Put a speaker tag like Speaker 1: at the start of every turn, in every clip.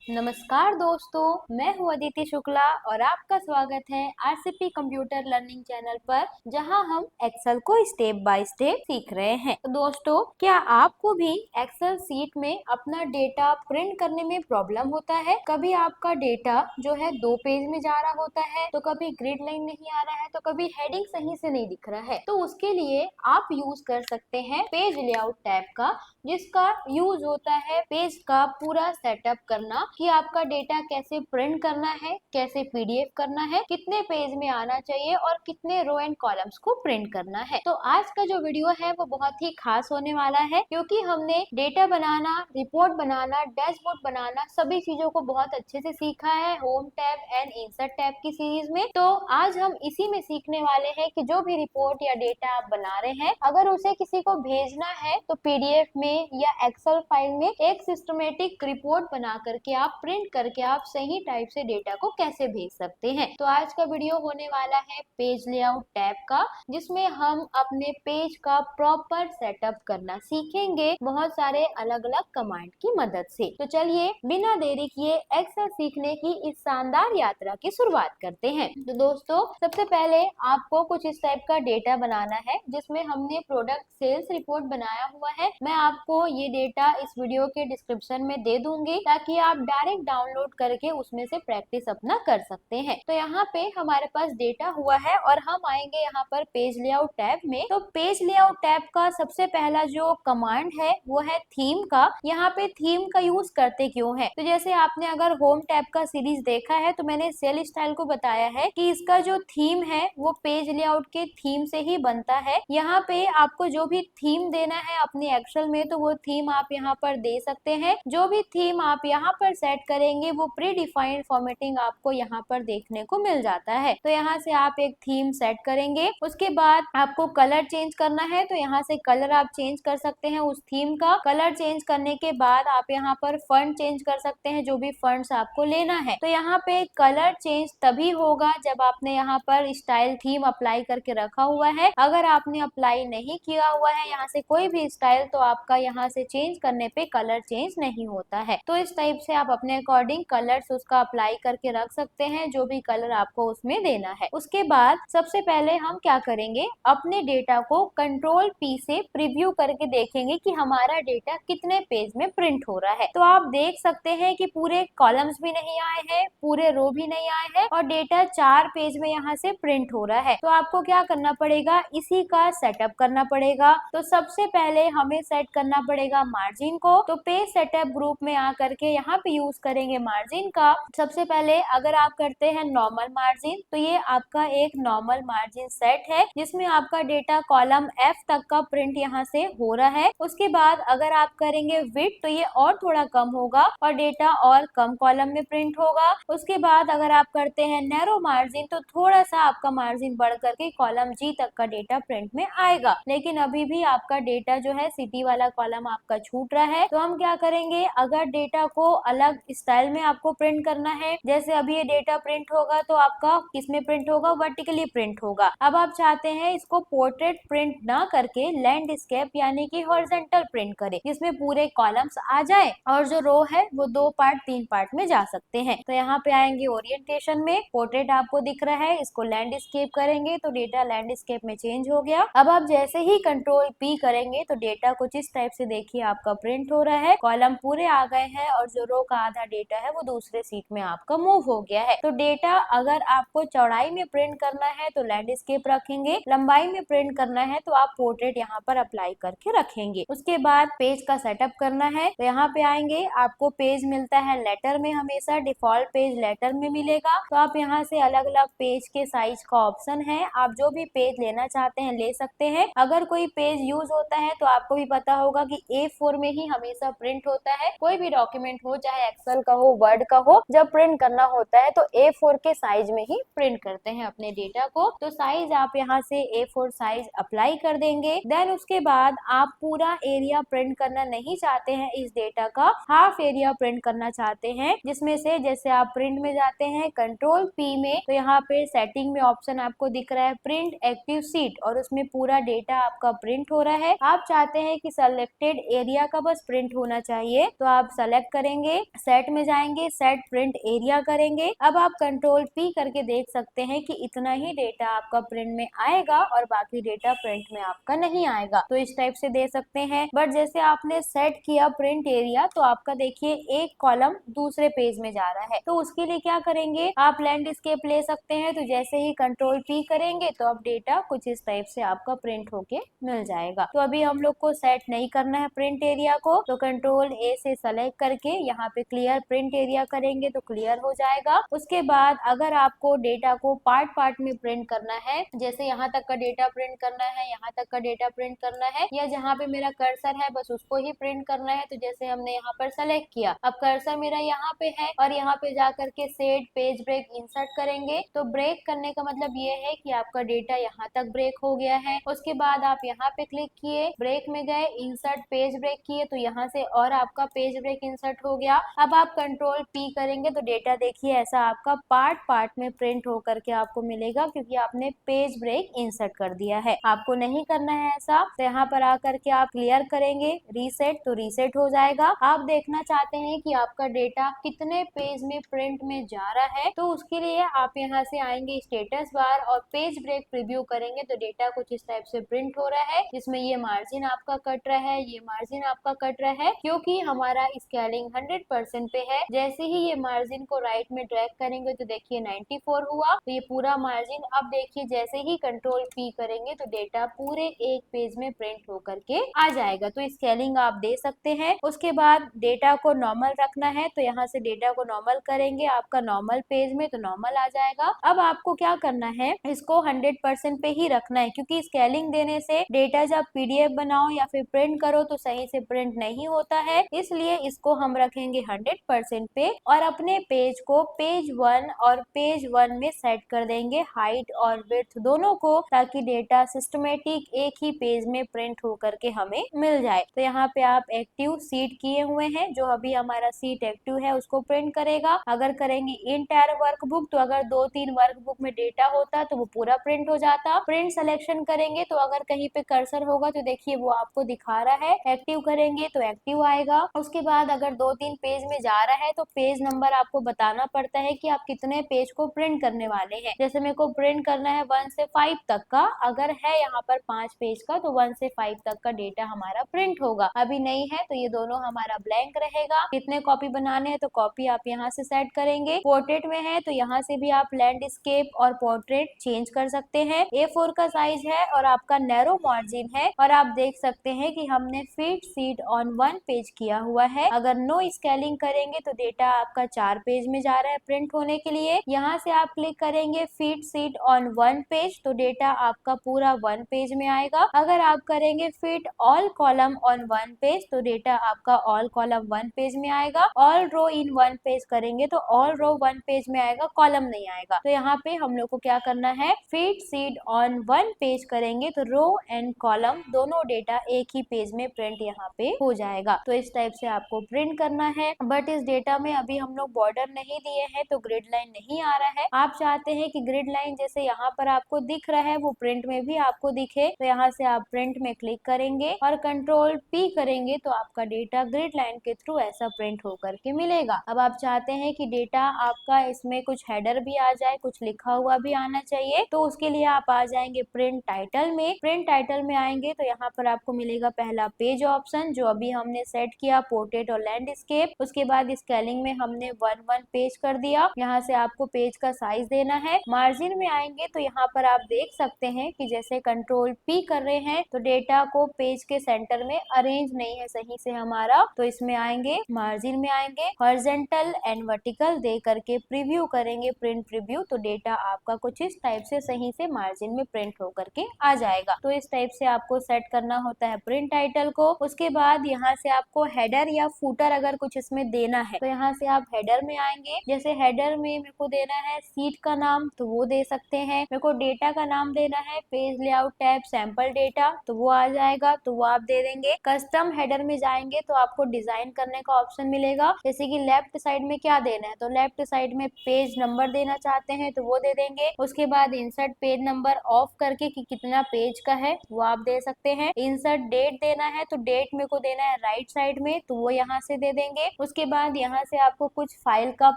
Speaker 1: नमस्कार दोस्तों, मैं हूँ अदिति शुक्ला और आपका स्वागत है आरसीपी कंप्यूटर लर्निंग चैनल पर, जहां हम एक्सेल को स्टेप बाय स्टेप सीख रहे हैं। तो दोस्तों, क्या आपको भी एक्सेल सीट में अपना डेटा प्रिंट करने में प्रॉब्लम होता है? कभी आपका डेटा जो है 2 पेज में जा रहा होता है, तो कभी ग्रिड लाइन नहीं आ रहा है, तो कभी हेडिंग सही से नहीं दिख रहा है। तो उसके लिए आप यूज कर सकते हैं पेज लेआउट टैब का, जिसका यूज होता है पेज का पूरा सेटअप करना कि आपका डेटा कैसे प्रिंट करना है, कैसे पीडीएफ करना है, कितने पेज में आना चाहिए और कितने रो एंड कॉलम्स को प्रिंट करना है। तो आज का जो वीडियो है वो बहुत ही खास होने वाला है, क्योंकि हमने डेटा बनाना, रिपोर्ट बनाना, डैशबोर्ड बनाना, सभी चीजों को बहुत अच्छे से सीखा है home tab and insert tab की सीरीज में। तो आज हम इसी में सीखने वाले हैं कि जो भी रिपोर्ट या डेटा आप बना रहे हैं, अगर उसे किसी को भेजना है तो पीडीएफ में या एक्सेल फाइल में एक सिस्टमेटिक रिपोर्ट बना करके आप प्रिंट करके आप सही टाइप से डेटा को कैसे भेज सकते हैं। तो आज का वीडियो होने वाला है पेज लेआउट टैब का, जिसमें हम अपने पेज का प्रॉपर सेटअप करना सीखेंगे बहुत सारे अलग अलग कमांड की मदद से। तो चलिए बिना देरी किए एक्सेल सीखने की इस शानदार यात्रा की शुरुआत करते हैं। तो दोस्तों, सबसे पहले आपको कुछ इस टाइप का डेटा बनाना है, जिसमें हमने प्रोडक्ट सेल्स रिपोर्ट बनाया हुआ है। मैं आपको ये डेटा इस वीडियो के डिस्क्रिप्शन में दे दूंगी, ताकि आप डायरेक्ट डाउनलोड करके उसमें से प्रैक्टिस अपना कर सकते हैं। तो यहाँ पे हमारे पास डेटा हुआ है और हम आएंगे यहाँ पर पेज लेआउट टैब में। तो पेज लेआउट टैब का सबसे पहला जो कमांड है वो है थीम का। यहाँ पे थीम का यूज करते क्यों है? तो जैसे आपने अगर होम टैब का सीरीज देखा है, तो मैंने सेल स्टाइल को बताया है कि इसका जो थीम है वो पेज लेआउट के थीम से ही बनता है। यहाँ पे आपको जो भी थीम देना है अपने एक्सेल में, तो वो थीम आप यहाँ पर दे सकते हैं। जो भी थीम आप यहाँ पर सेट करेंगे वो प्री डिफाइंड फॉर्मेटिंग आपको यहाँ पर देखने को मिल जाता है। तो यहाँ से आप एक थीम सेट करेंगे। उसके बाद आपको कलर चेंज करना है, तो यहाँ से कलर आप चेंज कर सकते हैं उस थीम का। कलर चेंज करने के बाद आप यहाँ पर फंड चेंज कर सकते हैं, जो भी फंड्स आपको लेना है। तो यहाँ पे कलर चेंज तभी होगा जब आपने यहाँ पर स्टाइल थीम अप्लाई करके रखा हुआ है। अगर आपने अप्लाई नहीं किया हुआ है यहाँ से कोई भी स्टाइल, तो आपका यहाँ से चेंज करने पे कलर चेंज नहीं होता है। तो इस टाइप से आप अपने अकॉर्डिंग कलर्स उसका अप्लाई करके रख सकते हैं, जो भी कलर आपको उसमें देना है। उसके बाद सबसे पहले हम क्या करेंगे, अपने डेटा को कंट्रोल पी से प्रीव्यू करके देखेंगे कि हमारा डेटा कितने पेज में प्रिंट हो रहा है। तो आप देख सकते हैं कि पूरे कॉलम्स भी नहीं आए हैं, पूरे रो भी नहीं आए हैं और डेटा 4 पेज में यहाँ से प्रिंट हो रहा है। तो आपको क्या करना पड़ेगा, इसी का सेटअप करना पड़ेगा। तो सबसे पहले हमें सेट करना पड़ेगा मार्जिन को। तो पेज सेटअप ग्रुप में आकर के यहाँ पे यूज करेंगे मार्जिन का। सबसे पहले अगर आप करते हैं नॉर्मल मार्जिन, तो ये आपका एक नॉर्मल मार्जिन सेट है, जिसमें आपका डेटा कॉलम F तक का प्रिंट यहाँ से हो रहा है। उसके बाद अगर आप करेंगे विड्थ, तो ये और थोड़ा कम होगा और डेटा और कम कॉलम में प्रिंट होगा। उसके बाद अगर आप करते हैं नैरो मार्जिन, तो थोड़ा सा आपका मार्जिन बढ़ करके कॉलम G तक का डेटा प्रिंट में आएगा। लेकिन अभी भी आपका डेटा जो है सिटी वाला कॉलम आपका छूट रहा है। तो हम क्या करेंगे, अगर डेटा को अलग स्टाइल में आपको प्रिंट करना है, जैसे अभी ये डेटा प्रिंट होगा तो आपका किसमें प्रिंट होगा, वर्टिकली प्रिंट होगा। अब आप चाहते हैं इसको पोर्ट्रेट प्रिंट ना करके लैंडस्केप यानी कि हॉरिजॉन्टल प्रिंट करें, जिसमें पूरे कॉलम्स आ जाए और जो रो है वो 2 पार्ट 3 पार्ट में जा सकते हैं। तो यहाँ पे आएंगे ओरिएंटेशन में, पोर्ट्रेट आपको दिख रहा है, इसको लैंडस्केप करेंगे तो डेटा लैंडस्केप में चेंज हो गया। अब आप जैसे ही कंट्रोल पी करेंगे तो डेटा कुछ इस टाइप से देखिए आपका प्रिंट हो रहा है, कॉलम पूरे आ गए हैं और जो रो का आधा डेटा है वो दूसरे सीट में आपका मूव हो गया है। तो डेटा अगर आपको चौड़ाई में प्रिंट करना है तो लैंडस्केप रखेंगे, लंबाई में प्रिंट करना है तो आप पोर्ट्रेट यहाँ पर अप्लाई करके रखेंगे। उसके बाद पेज का सेटअप करना है, तो यहाँ पे आएंगे, आपको पेज मिलता है लेटर में, हमेशा डिफॉल्ट पेज लेटर में मिलेगा। तो आप यहाँ से अलग अलग पेज के साइज का ऑप्शन है, आप जो भी पेज लेना चाहते हैं ले सकते हैं। अगर कोई पेज यूज होता है तो आपको भी पता होगा कि A4 में ही हमेशा प्रिंट होता है। कोई भी डॉक्यूमेंट हो, चाहे एक्सेल का हो, वर्ड का हो, जब प्रिंट करना होता है तो A4 के साइज में ही प्रिंट करते हैं अपने डेटा को। तो साइज आप यहाँ से A4 साइज अप्लाई कर देंगे। देन उसके बाद आप पूरा एरिया प्रिंट करना नहीं चाहते हैं, इस डेटा का हाफ एरिया प्रिंट करना चाहते हैं, जिसमें से जैसे आप प्रिंट में जाते हैं कंट्रोल P में, तो यहाँ पे सेटिंग में ऑप्शन आपको दिख रहा है प्रिंट एक्टिव सीट, और उसमें पूरा डेटा आपका प्रिंट हो रहा है। आप चाहते हैं कि सेलेक्टेड एरिया का बस प्रिंट होना चाहिए, तो आप सेलेक्ट करेंगे सेट में जाएंगे, सेट प्रिंट एरिया करेंगे। अब आप कंट्रोल पी करके देख सकते हैं कि इतना ही डेटा आपका प्रिंट में आएगा और बाकी डेटा प्रिंट में आपका नहीं आएगा। तो इस टाइप से दे सकते हैं। बट जैसे आपने सेट किया प्रिंट एरिया तो आपका देखिए एक कॉलम दूसरे पेज में जा रहा है, तो उसके लिए क्या करेंगे, आप लैंडस्केप ले सकते हैं। तो जैसे ही कंट्रोल पी करेंगे तो अब डेटा कुछ इस टाइप से आपका प्रिंट होके मिल जाएगा। तो अभी हम लोग को सेट नहीं करना है प्रिंट एरिया को, तो कंट्रोल ए से सेलेक्ट करके यहाँ पे क्लियर प्रिंट एरिया करेंगे तो क्लियर हो जाएगा। उसके बाद अगर आपको डेटा को पार्ट पार्ट में प्रिंट करना है, जैसे यहाँ तक का डेटा प्रिंट करना है, यहाँ तक का डेटा प्रिंट करना है, या जहाँ पे मेरा कर्सर है बस उसको ही प्रिंट करना है, तो जैसे हमने यहाँ पर सेलेक्ट किया, अब कर्सर मेरा यहाँ पे है और यहाँ पे जा करके सेट पेज ब्रेक इंसर्ट करेंगे। तो ब्रेक करने का मतलब ये है कि आपका डेटा यहाँ तक ब्रेक हो गया है। उसके बाद आप यहाँ पे क्लिक किए, ब्रेक में गए, इंसर्ट पेज ब्रेक किए, तो यहाँ से और आपका पेज ब्रेक इंसर्ट हो गया। अब आप कंट्रोल पी करेंगे तो डेटा देखिए ऐसा आपका पार्ट पार्ट में प्रिंट होकर के आपको मिलेगा, क्योंकि आपने पेज ब्रेक इंसर्ट कर दिया है। आपको नहीं करना है ऐसा, तो यहाँ पर आकर के आप क्लियर करेंगे रीसेट, तो रीसेट हो जाएगा। आप देखना चाहते हैं कि आपका डेटा कितने पेज में प्रिंट में जा रहा है, तो उसके लिए आप यहाँ से आएंगे स्टेटस बार और पेज ब्रेक प्रीव्यू करेंगे तो डेटा कुछ इस टाइप से प्रिंट हो रहा है, जिसमें ये मार्जिन आपका कट रहा है, ये मार्जिन आपका कट रहा है, क्योंकि हमारा स्केलिंग 100% पे है। जैसे ही ये मार्जिन को राइट में ड्रैग करेंगे तो देखिए 94 हुआ, तो ये पूरा मार्जिन अब देखिए जैसे ही कंट्रोल पी करेंगे तो डेटा पूरे एक पेज में प्रिंट होकर के आ जाएगा। तो स्केलिंग आप दे सकते हैं। उसके बाद डेटा को नॉर्मल रखना है, तो यहाँ से डेटा को नॉर्मल करेंगे, आपका नॉर्मल पेज में तो नॉर्मल आ जाएगा। अब आपको क्या करना है, इसको 100% पे ही रखना है, क्योंकि स्केलिंग देने से डेटा जब पीडीएफ बनाओ या फिर प्रिंट करो तो सही से प्रिंट नहीं होता है, इसलिए इसको हम रखेंगे 100% पे और अपने पेज को पेज 1 और पेज 1 में सेट कर देंगे हाइट और विड्थ दोनों को, ताकि डेटा सिस्टमेटिक एक ही पेज में प्रिंट होकर के हमें मिल जाए। तो यहाँ पे आप एक्टिव सीट किए हुए हैं, जो अभी हमारा सीट एक्टिव है उसको प्रिंट करेगा। अगर करेंगे इंटायर वर्कबुक तो अगर 2-3 वर्कबुक में डेटा होता तो वो पूरा प्रिंट हो जाता। प्रिंट सिलेक्शन करेंगे तो अगर कहीं पे कर्सर होगा तो देखिए वो आपको दिखा रहा है, एक्टिव करेंगे तो एक्टिव आएगा। उसके बाद अगर 2-3 पेज में जा रहा है तो पेज नंबर आपको बताना पड़ता है कि आप कितने पेज को प्रिंट करने वाले हैं। जैसे मेरे को प्रिंट करना है 1 से 5 तक का, अगर है यहाँ पर 5 पेज का तो 1 से 5 तक का डेटा हमारा प्रिंट होगा। अभी नहीं है तो ये दोनों हमारा ब्लैंक रहेगा। कितने कॉपी बनाने हैं तो कॉपी आप यहाँ से सेट करेंगे। पोर्ट्रेट में है तो यहाँ से भी आप लैंडस्केप और पोर्ट्रेट चेंज कर सकते हैं। A4 का साइज है और आपका नैरो मार्जिन है, और आप देख सकते हैं कि हमने फिट सीट ऑन 1 पेज किया हुआ है। अगर नो स्केलिंग करेंगे तो डेटा आपका 4 पेज में जा रहा है प्रिंट होने के लिए। यहाँ से आप क्लिक करेंगे फिट सीट ऑन 1 पेज तो डेटा आपका पूरा 1 पेज में आएगा। अगर आप करेंगे fit all column on 1 page तो डेटा आपका ऑल कॉलम 1 पेज में आएगा। ऑल रो इन 1 पेज करेंगे तो ऑल रो 1 पेज में आएगा, कॉलम नहीं आएगा। तो यहाँ पे हम लोग को क्या करना है, फिट सीट ऑन 1 पेज करेंगे तो रो एंड कॉलम दोनों डेटा एक ही पेज में प्रिंट यहाँ पे हो जाएगा। तो इस टाइप से आपको प्रिंट करना है। बट इस डेटा में अभी हम लोग बॉर्डर नहीं दिए हैं तो ग्रिड लाइन नहीं आ रहा है। आप चाहते हैं कि ग्रिड लाइन जैसे यहाँ पर आपको दिख रहा है वो प्रिंट में भी आपको दिखे, तो यहाँ से आप प्रिंट में क्लिक करेंगे और कंट्रोल पी करेंगे तो आपका डेटा ग्रिड लाइन के थ्रू ऐसा प्रिंट होकर के मिलेगा। अब आप चाहते हैं कि डेटा आपका इसमें कुछ हेडर भी आ जाए, कुछ लिखा हुआ भी आना चाहिए, तो उसके लिए आप आ जाएंगे प्रिंट टाइटल में। प्रिंट टाइटल में आएंगे तो यहाँ पर आपको मिलेगा पहला पेज ऑप्शन, जो अभी हमने सेट किया पोर्ट्रेट और लैंडस्केप। उसके बाद स्केलिंग में हमने 1-1 पेज कर दिया। यहाँ से आपको पेज का साइज देना है। मार्जिन में आएंगे तो यहाँ पर आप देख सकते हैं कि जैसे कंट्रोल पी कर रहे हैं तो डेटा को पेज के सेंटर में अरेंज नहीं है सही से हमारा, तो इसमें आएंगे मार्जिन में आएंगे हॉरिजॉन्टल एंड वर्टिकल दे करके प्रीव्यू करेंगे प्रिंट प्रीव्यू, तो डेटा आपका कुछ इस टाइप से सही से मार्जिन में प्रिंट होकर के आ जाएगा। तो इस टाइप से आपको सेट करना होता है प्रिंट टाइटल को। उसके बाद यहाँ से आपको हेडर या फूटर अगर कुछ इसमें देना है तो यहाँ से आप हेडर में आएंगे। जैसे हेडर में मेरे को देना है सीट का नाम तो वो दे सकते हैं, मेरे को डेटा का नाम देना है page layout tab sample data तो वो आ जाएगा, तो वो आप दे देंगे। कस्टम हेडर में जाएंगे तो आपको डिजाइन करने का ऑप्शन मिलेगा, जैसे कि लेफ्ट साइड में क्या देना है, तो लेफ्ट साइड में पेज नंबर देना चाहते हैं तो वो दे देंगे। उसके बाद इंसर्ट पेज नंबर ऑफ करके कि कितना पेज का है वो आप दे सकते हैं। इंसर्ट डेट देना है तो डेट मेरे को देना है राइट साइड में तो वो यहाँ से दे देंगे। उसके बाद यहाँ से आपको कुछ फाइल का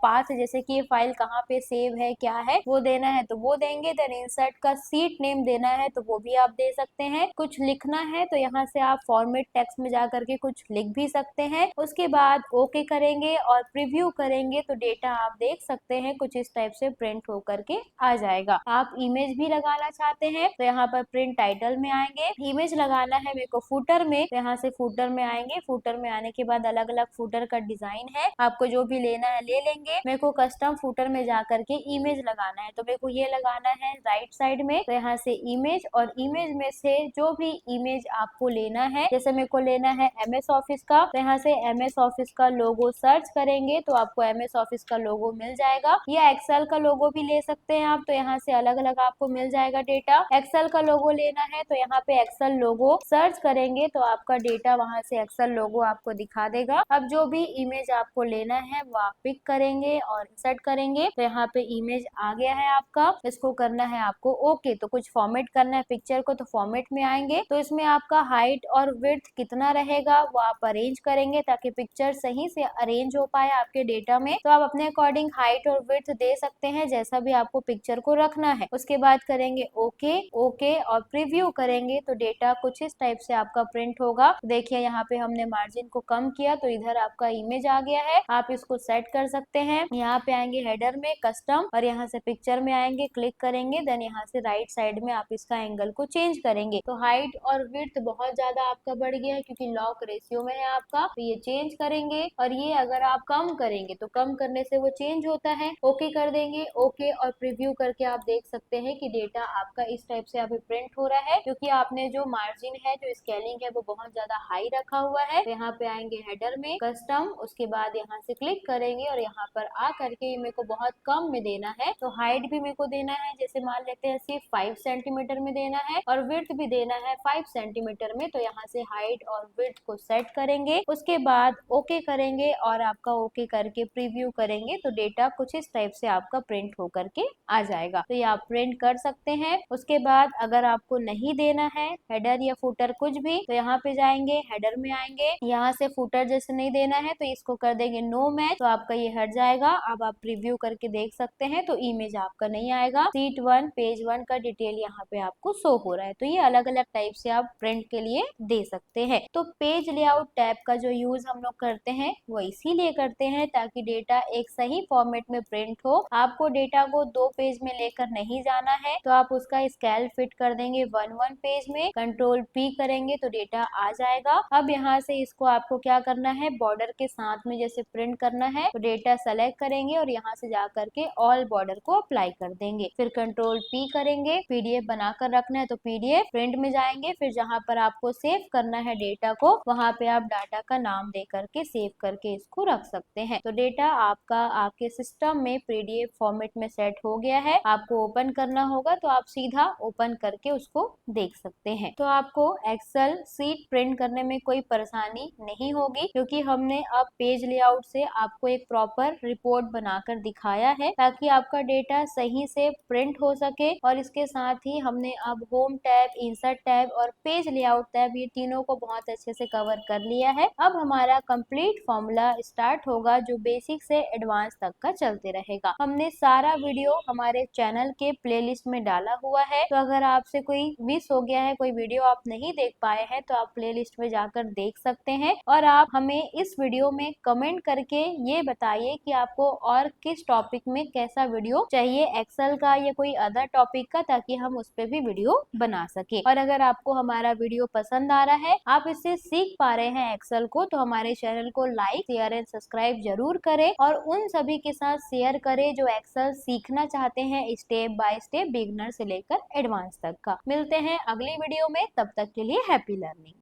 Speaker 1: पाथ, जैसे कि ये फाइल कहाँ पे सेव है, क्या है, वो देना है तो वो देंगे। देन इंसर्ट का सीट नेम देना है तो वो भी आप दे सकते हैं। कुछ लिखना है तो यहाँ से आप फॉर्मेट टेक्स्ट में जा करके कुछ लिख भी सकते हैं। उसके बाद ओके करेंगे और प्रीव्यू करेंगे तो डेटा आप देख सकते हैं कुछ इस टाइप से प्रिंट होकर के आ जाएगा। आप इमेज भी लगाना चाहते हैं तो यहाँ पर प्रिंट टाइटल में आएंगे। इमेज लगाना है मेरे को फूटर में, तो यहाँ से फूटर में आएंगे। फूटर में आने के बाद अलग अलग फूटर का डिजाइन है, आपको जो भी लेना है ले लेंगे। मेरे को कस्टम फूटर में जा करके इमेज लगाना है तो मेरे को ये लगाना है राइट साइड में। तो यहाँ से इमेज, और इमेज में से जो भी इमेज आपको लेना है, जैसे मेरे को लेना है MS ऑफिस का, तो यहाँ से MS ऑफिस का लोगो सर्च करेंगे तो आपको MS ऑफिस का लोगो मिल जाएगा। या एक्सेल का लोगो भी ले सकते हैं आप, तो यहाँ से अलग अलग आपको मिल जाएगा डेटा। एक्सेल का लोगो लेना है तो यहाँ पे एक्सेल लोगो सर्च करेंगे तो आपका डेटा वहां से एक्सेल लोगो आपको दिखा देगा। अब जो भी इमेज आपको लेना है वो आप पिक करेंगे और इंसर्ट करेंगे तो यहाँ पे इमेज आ गया है आपका। इसको करना है आपको ओके, तो कुछ फॉर्मेट करना है पिक्चर को, तो फॉर्मेट में आएंगे तो इसमें आपका हाइट और विड्थ कितना रहेगा वो आप अरेंज करेंगे ताकि पिक्चर सही से अरेंज हो पाए आपके डेटा में। तो आप अपने अकॉर्डिंग हाइट और विड्थ दे सकते हैं जैसा भी आपको पिक्चर को रखना है। उसके बाद करेंगे ओके, ओके और प्रीव्यू करेंगे तो डेटा कुछ इस टाइप से आपका प्रिंट होगा। देखिए यहाँ पे हमने मार्जिन को कम किया तो इधर आपका इमेज आ गया है। आप इसको सेट कर सकते हैं। यहाँ पे आएंगे हेडर में कस्टम और यहाँ से पिक्चर में आएंगे, क्लिक करेंगे। देन यहाँ से राइट साइड में आप इसका एंगल को चेंज करेंगे तो हाइट और विड्थ बहुत ज्यादा आपका बढ़ गया है क्योंकि लॉक रेशियो में है आपका, तो ये चेंज करेंगे। और ये अगर आप कम करेंगे तो कम करने से वो चेंज होता है। ओके कर देंगे, ओके और प्रीव्यू करके आप देख सकते हैं कि डेटा आपका इस टाइप से अभी प्रिंट हो रहा है क्योंकि आपने जो मार्जिन है, जो स्केलिंग है वो बहुत ज्यादा हाई रखा हुआ है। तो यहाँ पे आएंगे हेडर में कस्टम, उसके बाद यहाँ से क्लिक करेंगे और यहाँ पर आ करके मेरे को बहुत कम में देना है तो हाइट भी मेरे को देना है, जैसे मान लेते हैं सिर्फ 5 सेंटीमीटर में देना है और विड्थ भी देना है 5 सेंटीमीटर में। तो यहाँ से हाइट और विड्थ को सेट करेंगे। उसके बाद ओके करेंगे और आपका ओके करके प्रीव्यू करेंगे तो डेटा कुछ इस टाइप से आपका प्रिंट होकर के आ जाएगा। तो ये आप प्रिंट कर सकते हैं। उसके बाद अगर आपको नहीं देना है हेडर या फुटर कुछ भी तो यहाँ पे जाएंगे, हेडर में आएंगे, यहाँ से फुटर जैसे नहीं देना है तो इसको कर देंगे नो मैच, तो आपका ये हट जाएगा। अब आप प्रीव्यू करके देख सकते हैं तो इमेज आपका नहीं आएगा। सीट 1 पेज 1 का डिटेल यहाँ पे आपको शो हो रहा है। तो ये अलग अलग टाइप से आप प्रिंट के लिए दे सकते हैं। तो पेज लेआउट टैब का जो यूज हम लोग करते हैं वो इसीलिए करते हैं ताकि डेटा एक सही फॉर्मेट में प्रिंट हो। आपको डेटा को 2 पेज में लेकर नहीं जाना है तो आप उसका स्केल फिट कर देंगे 1 पेज में, कंट्रोल P करेंगे तो डेटा आ जाएगा। अब यहाँ से इसको आपको क्या करना है, बॉर्डर के साथ में जैसे प्रिंट करना है तो डेटा सेलेक्ट करेंगे और यहाँ से जा करके ऑल बॉर्डर को अप्लाई कर देंगे। फिर कंट्रोल P करेंगे, PDF बनाकर रखना है तो PDF प्रिंट में जाएंगे। फिर जहाँ पर आपको सेव करना है डेटा को वहाँ पे आप डाटा का नाम दे करके सेव करके इसको रख सकते हैं। तो डेटा आपका आपके सिस्टम में PDF फॉर्मेट में सेट हो गया है। आपको ओपन करना होगा तो आप सीधा ओपन करके उसको देख सकते हैं। तो आपको एक्सेल सीट प्रिंट करने में कोई परेशानी नहीं होगी क्योंकि हमने अब पेज लेआउट से आपको एक प्रॉपर रिपोर्ट बनाकर दिखाया है ताकि आपका डेटा सही से प्रिंट हो सके। और इसके साथ ही हमने अब होम टैब, इंसर्ट टैब और पेज लेआउट टैब ये तीनों को बहुत अच्छे से कवर कर लिया है। अब हमारा कंप्लीट फॉर्मूला स्टार्ट होगा जो बेसिक से एडवांस तक का चलते रहेगा। हमने सारा वीडियो हमारे चैनल के प्लेलिस्ट में डाला हुआ है, तो अगर आपसे कोई मिस हो गया है, कोई वीडियो आप नहीं देख पाए हैं तो आप प्लेलिस्ट में जाकर देख सकते हैं। और आप हमें इस वीडियो में कमेंट करके ये बताइए कि आपको और किस टॉपिक में कैसा वीडियो चाहिए, एक्सेल का या कोई अदर टॉपिक का, ताकि हम उस पर भी वीडियो बना सके। और अगर आपको हमारा वीडियो पसंद आ रहा है, आप इससे सीख पा रहे हैं एक्सेल को, तो हमारे चैनल को लाइक, शेयर एंड सब्सक्राइब जरूर करें और उन सभी के साथ शेयर करें जो एक्सेल सीखना चाहते हैं स्टेप बाय स्टेप, बिगिनर से लेकर एडवांस तक का। मिलते हैं अगली वीडियो में, तब तक के लिए हैप्पी लर्निंग।